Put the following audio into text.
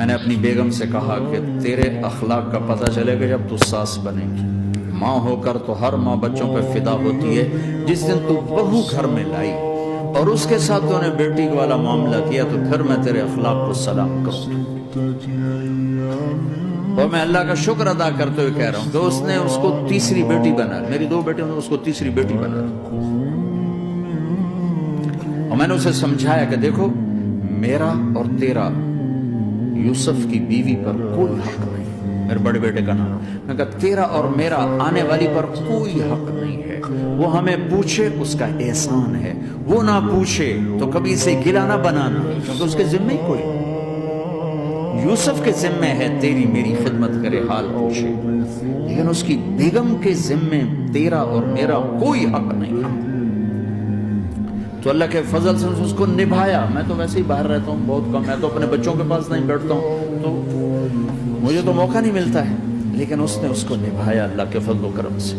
میں نے اپنی بیگم سے کہا کہ تیرے اخلاق کا پتہ چلے گا جب تو ساس بنے گی۔ ماں ہو کر تو ہر ماں بچوں پہ فدا ہوتی ہے، جس دن تو بہو گھر میں لائی اور اس کے ساتھ تو نے بیٹی والا معاملہ کیا تو پھر میں تیرے اخلاق کو سلام کروں۔ اور میں اللہ کا شکر ادا کرتے ہوئے کہہ رہا ہوں کہ اس نے اس کو تیسری بیٹی بنا، میری 2 بیٹیوں نے اس کو تیسری بیٹی بنا۔ اور میں نے اسے سمجھایا کہ دیکھو میرا اور تیرا یوسف کی بیوی پر کوئی حق نہیں، میرے بڑے بیٹے کا نام، میں کہا تیرا اور میرا آنے والی پر کوئی حق نہیں ہے، وہ ہمیں پوچھے اس کا احسان ہے، وہ نہ پوچھے تو کبھی اسے گلا نہ بنانا، کیونکہ اس کے ذمہ ہی کوئی نہیں۔ یوسف کے ذمہ ہے تیری میری خدمت کرے، حال پوچھے، لیکن اس کی بیگم کے ذمہ تیرا اور میرا کوئی حق نہیں ہے۔ تو اللہ کے فضل سے اس کو نبھایا۔ میں تو ویسے ہی باہر رہتا ہوں بہت کم، میں تو اپنے بچوں کے پاس نہیں بیٹھتا ہوں، تو مجھے تو موقع نہیں ملتا ہے، لیکن اس نے اس کو نبھایا اللہ کے فضل و کرم سے۔